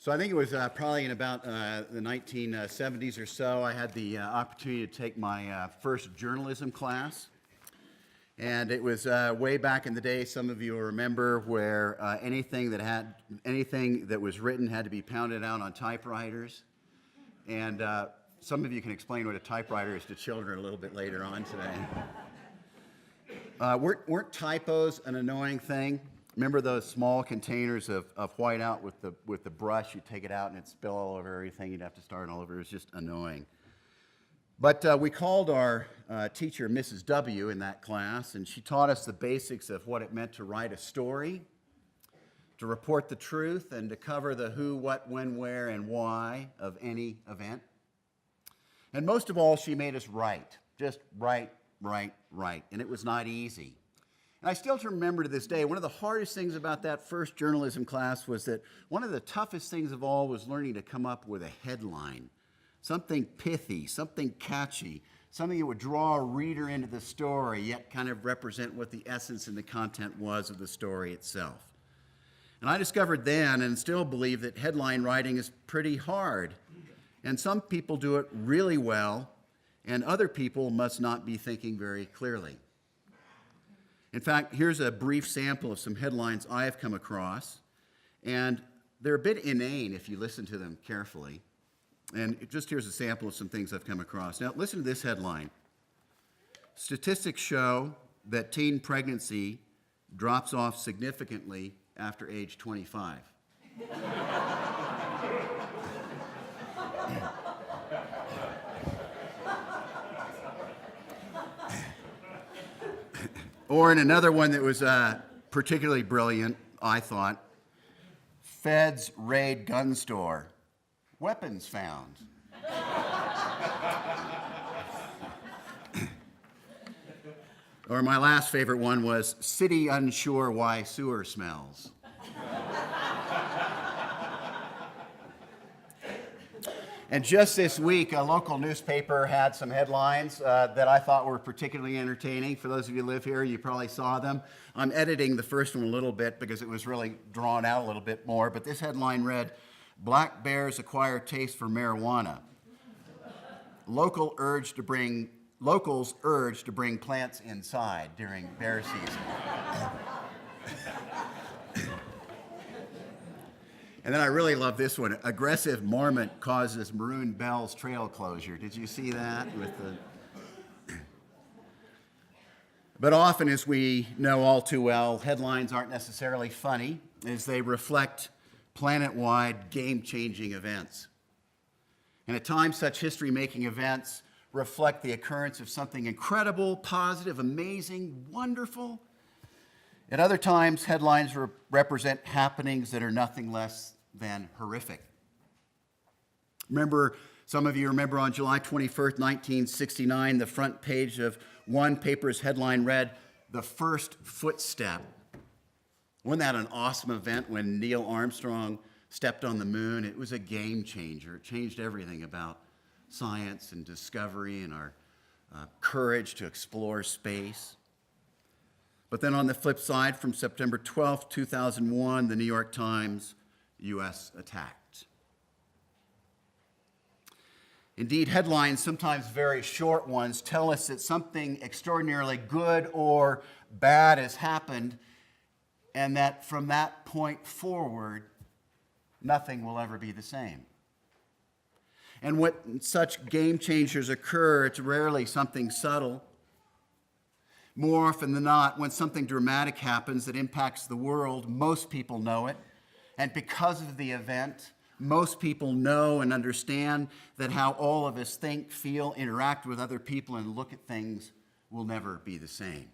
So I think it was probably in about the 1970s or so, I had the opportunity to take my first journalism class. And it was way back in the day, some of you will remember, where anything that was written had to be pounded out on typewriters. And some of you can explain what a typewriter is to children a little bit later on today. Weren't typos an annoying thing? Remember those small containers of whiteout with the brush? You'd take it out and it'd spill all over everything. You'd have to start all over. It was just annoying. But we called our teacher Mrs. W in that class, and she taught us the basics of what it meant to write a story, to report the truth, and to cover the who, what, when, where, and why of any event. And most of all, she made us write. Just write. And it was not easy. And I still remember to this day, one of the hardest things about that first journalism class was that one of the toughest things of all was learning to come up with a headline. Something pithy, something catchy, something that would draw a reader into the story, yet kind of represent what the essence and the content was of the story itself. And I discovered then, and still believe, that headline writing is pretty hard. And some people do it really well, and other people must not be thinking very clearly. In fact, here's a brief sample of some headlines I have come across, and they're a bit inane if you listen to them carefully. And just here's a sample of some things I've come across. Now, listen to this headline. Statistics show that teen pregnancy drops off significantly after age 25. Or in another one that was particularly brilliant, I thought, feds raid gun store. Weapons found. Or my last favorite one was, city unsure why sewer smells. And just this week, a local newspaper had some headlines that I thought were particularly entertaining. For those of you who live here, you probably saw them. I'm editing the first one a little bit because it was really drawn out a little bit more. But this headline read, "Black bears acquire taste for marijuana. Locals urged to bring plants inside during bear season." And then I really love this one. Aggressive marmot causes Maroon Bell's trail closure. Did you see that? But often, as we know all too well, headlines aren't necessarily funny, as they reflect planet-wide game-changing events. And at times, such history-making events reflect the occurrence of something incredible, positive, amazing, wonderful. At other times, headlines represent happenings that are nothing less than horrific. Some of you remember on July 21st, 1969, the front page of one paper's headline read, "The First Footstep." Wasn't that an awesome event when Neil Armstrong stepped on the moon? It was a game changer. It changed everything about science and discovery and our courage to explore space. But then on the flip side, from September 12th, 2001, the New York Times, U.S. attacked. Indeed, headlines, sometimes very short ones, tell us that something extraordinarily good or bad has happened, and that from that point forward, nothing will ever be the same. And when such game changers occur, it's rarely something subtle. More often than not, when something dramatic happens that impacts the world, most people know it. And because of the event, most people know and understand that how all of us think, feel, interact with other people, and look at things will never be the same.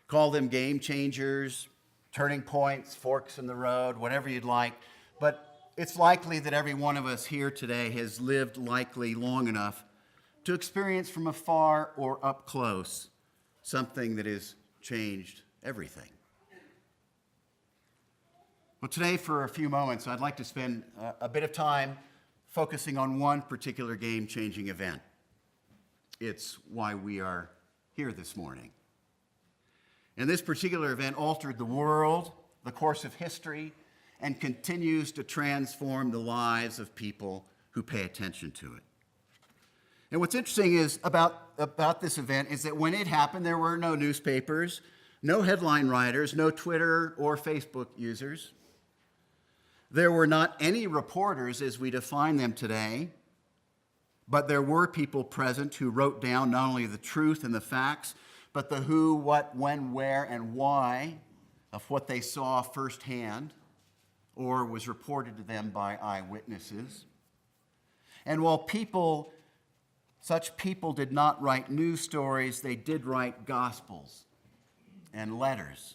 Call them game changers, turning points, forks in the road, whatever you'd like. But it's likely that every one of us here today has lived likely long enough to experience from afar or up close something that has changed everything. Well, today, for a few moments, I'd like to spend a bit of time focusing on one particular game-changing event. It's why we are here this morning. And this particular event altered the world, the course of history, and continues to transform the lives of people who pay attention to it. And what's interesting is about this event is that when it happened, there were no newspapers, no headline writers, no Twitter or Facebook users. There were not any reporters as we define them today, but there were people present who wrote down not only the truth and the facts, but the who, what, when, where, and why of what they saw firsthand or was reported to them by eyewitnesses. And while such people did not write news stories, they did write gospels and letters,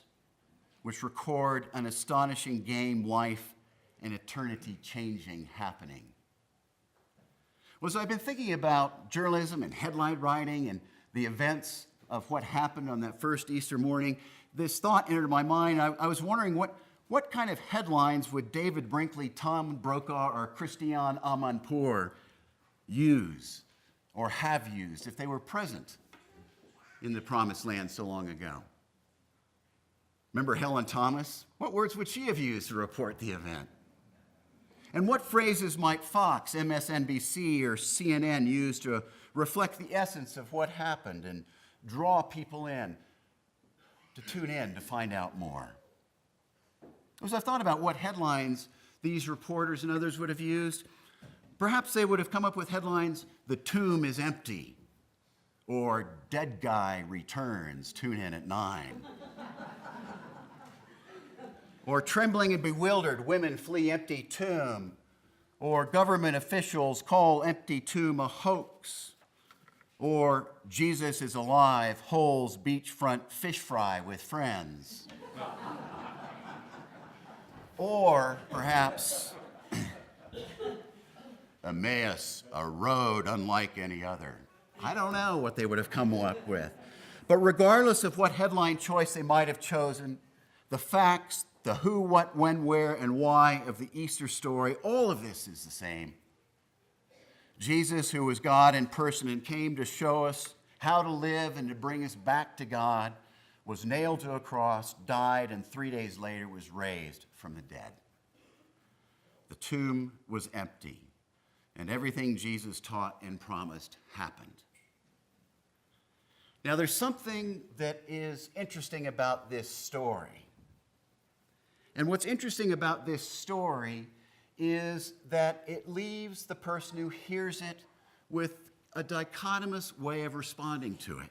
which record an astonishing game, life, and eternity-changing happening. Well, so I've been thinking about journalism and headline writing and the events of what happened on that first Easter morning. This thought entered my mind. I was wondering what kind of headlines would David Brinkley, Tom Brokaw, or Christiane Amanpour use or have used if they were present in the Promised Land so long ago? Remember Helen Thomas? What words would she have used to report the event? And what phrases might Fox, MSNBC, or CNN use to reflect the essence of what happened and draw people in to tune in to find out more? As I've thought about what headlines these reporters and others would have used, perhaps they would have come up with headlines, "The tomb is empty," or "Dead guy returns, tune in at 9." Or "Trembling and bewildered, women flee empty tomb," or "Government officials call empty tomb a hoax," or "Jesus is alive, Holes beachfront fish fry with friends." Or perhaps "Emmaus, a road unlike any other." I don't know what they would have come up with. But regardless of what headline choice they might have chosen, the facts, the who, what, when, where, and why of the Easter story, all of this is the same. Jesus, who was God in person and came to show us how to live and to bring us back to God, was nailed to a cross, died, and 3 days later was raised from the dead. The tomb was empty, and everything Jesus taught and promised happened. Now, there's something that is interesting about this story. And what's interesting about this story is that it leaves the person who hears it with a dichotomous way of responding to it.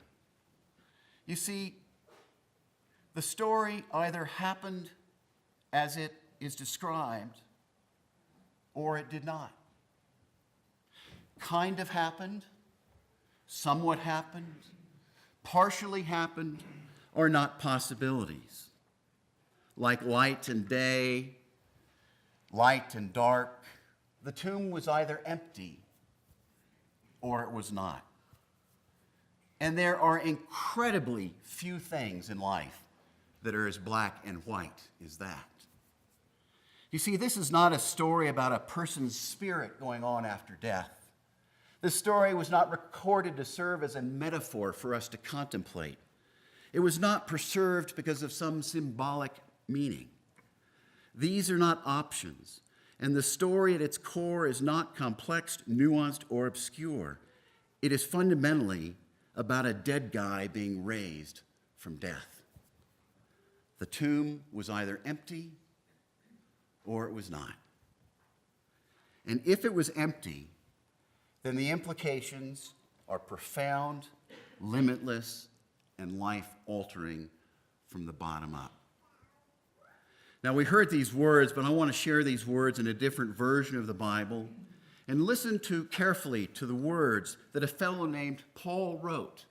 You see, the story either happened as it is described, or it did not. Kind of happened, somewhat happened, partially happened, or not possibilities. Like light and day, light and dark, the tomb was either empty or it was not. And there are incredibly few things in life that are as black and white as that. You see, this is not a story about a person's spirit going on after death. This story was not recorded to serve as a metaphor for us to contemplate. It was not preserved because of some symbolic meaning. These are not options, and the story at its core is not complex, nuanced, or obscure. It is fundamentally about a dead guy being raised from death. The tomb was either empty or it was not. And if it was empty, then the implications are profound, limitless, and life-altering from the bottom up. Now, we heard these words, but I want to share these words in a different version of the Bible and listen carefully to the words that a fellow named Paul wrote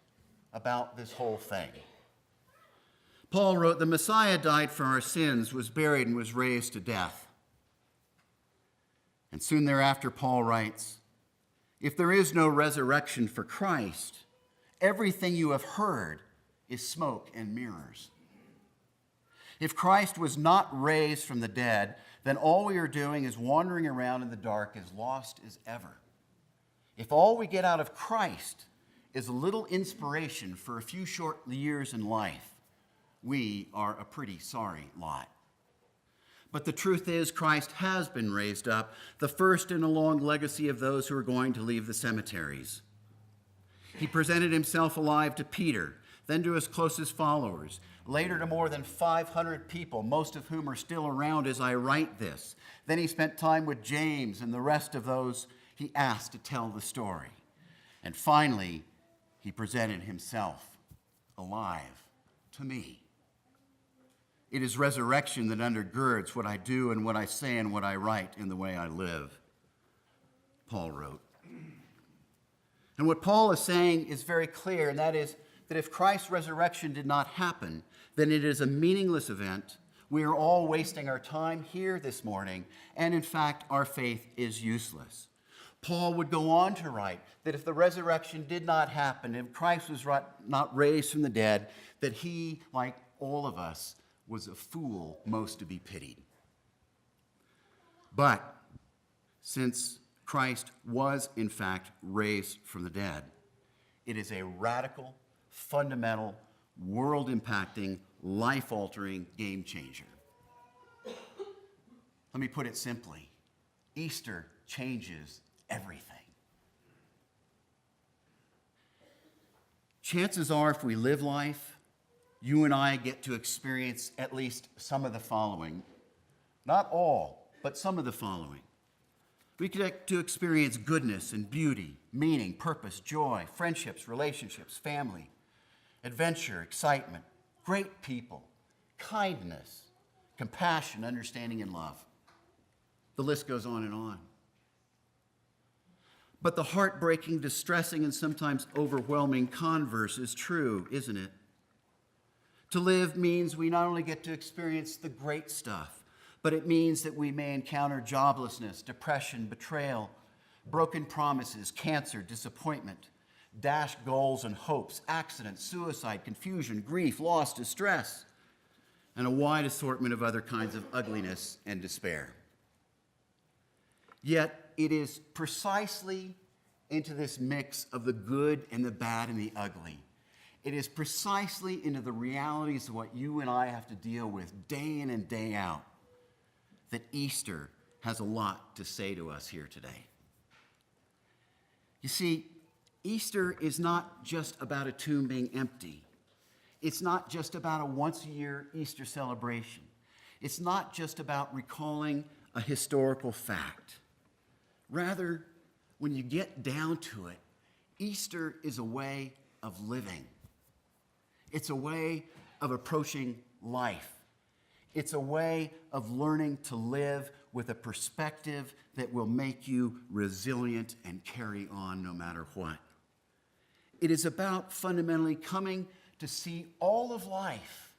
about this whole thing. Paul wrote, "The Messiah died for our sins, was buried, and was raised to death." And soon thereafter, Paul writes, "If there is no resurrection for Christ, everything you have heard is smoke and mirrors. If Christ was not raised from the dead, then all we are doing is wandering around in the dark as lost as ever. If all we get out of Christ is a little inspiration for a few short years in life, we are a pretty sorry lot. But the truth is, Christ has been raised up, the first in a long legacy of those who are going to leave the cemeteries. He presented himself alive to Peter, then to his closest followers, later to more than 500 people, most of whom are still around as I write this. Then he spent time with James and the rest of those he asked to tell the story. And finally, he presented himself alive to me. It is resurrection that undergirds what I do and what I say and what I write in the way I live, Paul wrote. And what Paul is saying is very clear, and that is that if Christ's resurrection did not happen, then it is a meaningless event. We are all wasting our time here this morning, and in fact, our faith is useless. Paul would go on to write that if the resurrection did not happen, if Christ was not raised from the dead, that he, like all of us, was a fool most to be pitied. But since Christ was, in fact, raised from the dead, it is a radical, fundamental, world-impacting, life-altering game changer. Let me put it simply. Easter changes everything. Chances are, if we live life, you and I get to experience at least some of the following. Not all, but some of the following. We get to experience goodness and beauty, meaning, purpose, joy, friendships, relationships, family, adventure, excitement, great people, kindness, compassion, understanding, and love. The list goes on and on. But the heartbreaking, distressing, and sometimes overwhelming converse is true, isn't it? To live means we not only get to experience the great stuff, but it means that we may encounter joblessness, depression, betrayal, broken promises, cancer, disappointment, dashed goals and hopes, accidents, suicide, confusion, grief, loss, distress, and a wide assortment of other kinds of ugliness and despair. Yet it is precisely into this mix of the good and the bad and the ugly. It is precisely into the realities of what you and I have to deal with day in and day out that Easter has a lot to say to us here today. You see, Easter is not just about a tomb being empty. It's not just about a once-a-year Easter celebration. It's not just about recalling a historical fact. Rather, when you get down to it, Easter is a way of living. It's a way of approaching life. It's a way of learning to live with a perspective that will make you resilient and carry on no matter what. It is about fundamentally coming to see all of life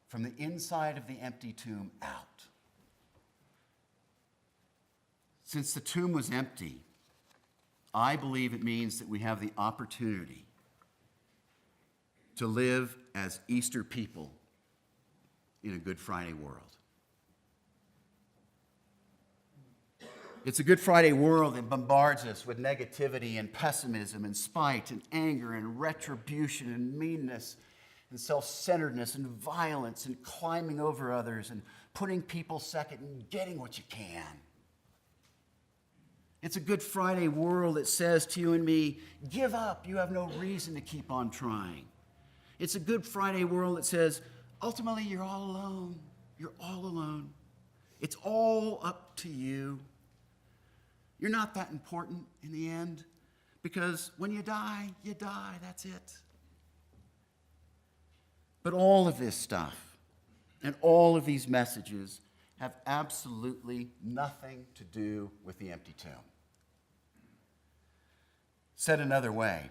from the inside of the empty tomb out. Since the tomb was empty, I believe it means that we have the opportunity to live as Easter people in a Good Friday world. It's a Good Friday world that bombards us with negativity and pessimism and spite and anger and retribution and meanness and self-centeredness and violence and climbing over others and putting people second and getting what you can. It's a Good Friday world that says to you and me, give up, you have no reason to keep on trying. It's a Good Friday world that says, ultimately, you're all alone. You're all alone. It's all up to you. You're not that important in the end, because when you die, that's it. But all of this stuff and all of these messages have absolutely nothing to do with the empty tomb. Said another way,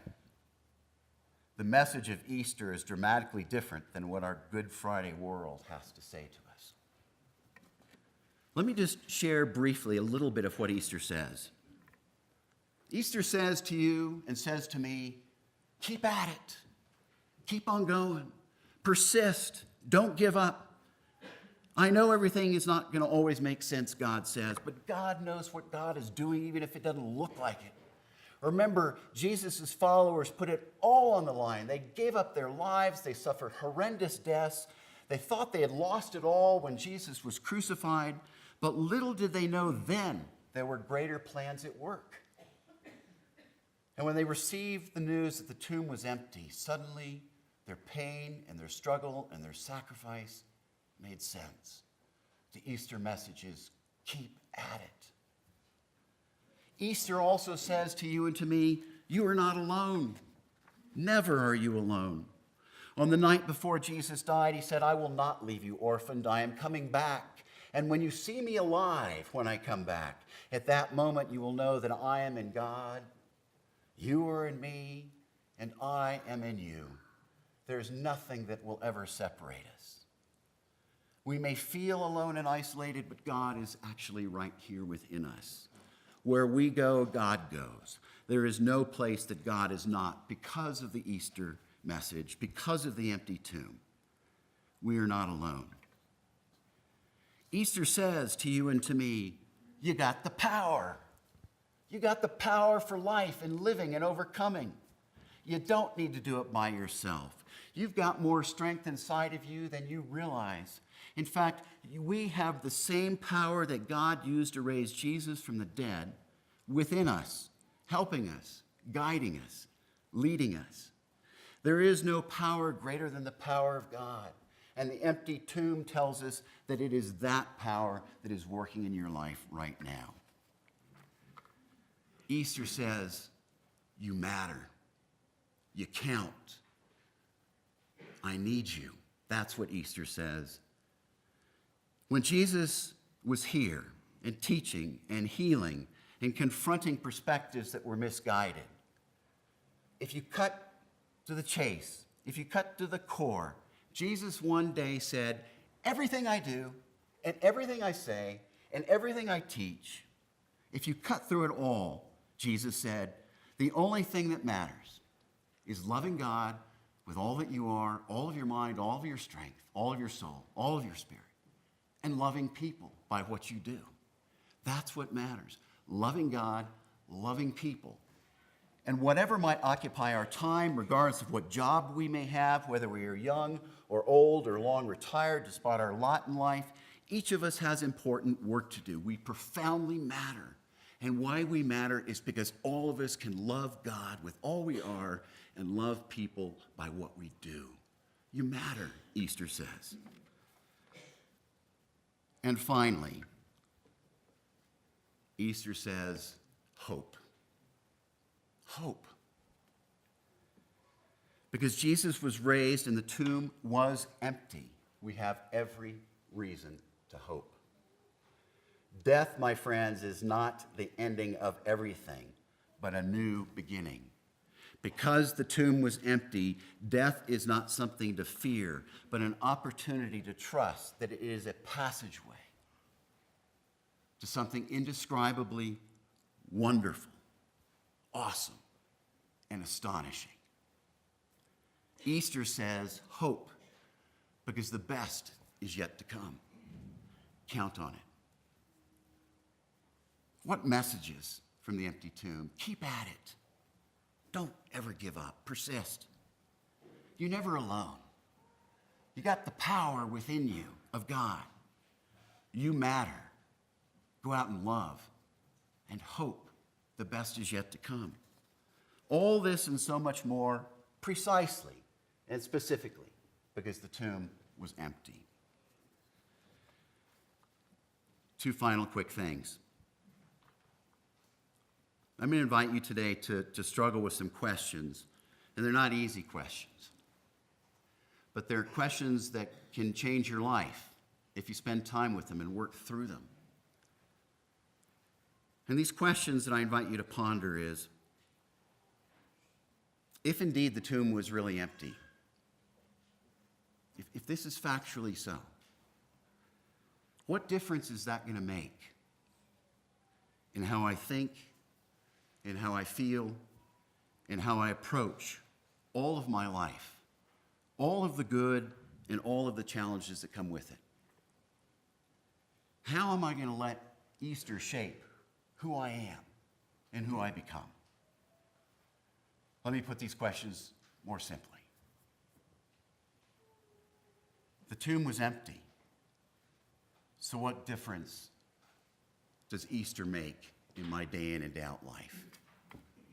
the message of Easter is dramatically different than what our Good Friday world has to say to us. Let me just share briefly a little bit of what Easter says. Easter says to you and says to me, keep at it. Keep on going. Persist. Don't give up. I know everything is not going to always make sense, God says, but God knows what God is doing, even if it doesn't look like it. Remember, Jesus' followers put it all on the line. They gave up their lives. They suffered horrendous deaths. They thought they had lost it all when Jesus was crucified, but little did they know then there were greater plans at work. And when they received the news that the tomb was empty, suddenly their pain and their struggle and their sacrifice made sense. The Easter message is, keep at it. Easter also says to you and to me, you are not alone. Never are you alone. On the night before Jesus died, he said, I will not leave you orphaned. I am coming back. And when you see me alive when I come back, at that moment you will know that I am in God, you are in me, and I am in you. There's nothing that will ever separate us. We may feel alone and isolated, but God is actually right here within us. Where we go, God goes. There is no place that God is not because of the Easter message, because of the empty tomb. We are not alone. Easter says to you and to me, you got the power. You got the power for life and living and overcoming. You don't need to do it by yourself. You've got more strength inside of you than you realize. In fact, we have the same power that God used to raise Jesus from the dead within us, helping us, guiding us, leading us. There is no power greater than the power of God. And the empty tomb tells us that it is that power that is working in your life right now. Easter says, you matter. You count. I need you. That's what Easter says. When Jesus was here and teaching and healing and confronting perspectives that were misguided, if you cut to the chase, if you cut to the core, Jesus one day said, everything I do and everything I say and everything I teach, if you cut through it all, Jesus said, the only thing that matters is loving God with all that you are, all of your mind, all of your strength, all of your soul, all of your spirit, and loving people by what you do. That's what matters. Loving God, loving people. And whatever might occupy our time, regardless of what job we may have, whether we are young or old or long retired, despite our lot in life, each of us has important work to do. We profoundly matter. And why we matter is because all of us can love God with all we are and love people by what we do. You matter, Easter says. And finally, Easter says hope. Hope. Because Jesus was raised and the tomb was empty, we have every reason to hope. Death, my friends, is not the ending of everything, but a new beginning. Because the tomb was empty, death is not something to fear, but an opportunity to trust that it is a passageway to something indescribably wonderful, awesome, and astonishing. Easter says hope, because the best is yet to come. Count on it. What messages from the empty tomb? Keep at it. Don't ever give up. Persist. You're never alone. You got the power within you of God. You matter. Go out and love and hope the best is yet to come. All this and so much more precisely and specifically because the tomb was empty. Two final quick things. I'm going to invite you today to struggle with some questions, and they're not easy questions, but they're questions that can change your life if you spend time with them and work through them. And these questions that I invite you to ponder is, if indeed the tomb was really empty, if this is factually so, what difference is that going to make in how I think, in how I feel, in how I approach all of my life, all of the good and all of the challenges that come with it? How am I going to let Easter shape who I am and who I become? Let me put these questions more simply. The tomb was empty. So what difference does Easter make in my day in and day out life?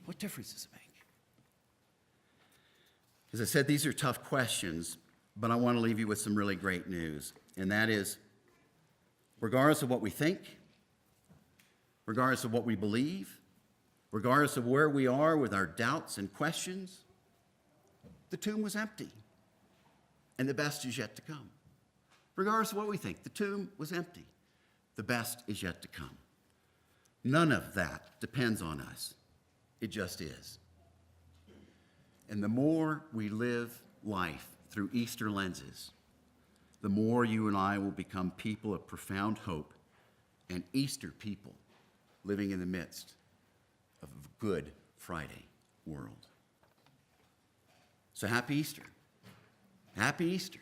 What difference does it make? As I said, these are tough questions, but I want to leave you with some really great news. And that is, regardless of what we think, regardless of what we believe, regardless of where we are with our doubts and questions, the tomb was empty. And the best is yet to come. Regardless of what we think, the tomb was empty. The best is yet to come. None of that depends on us. It just is. And the more we live life through Easter lenses, the more you and I will become people of profound hope and Easter people living in the midst of a Good Friday world. So happy Easter. Happy Easter.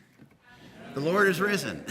The Lord is risen.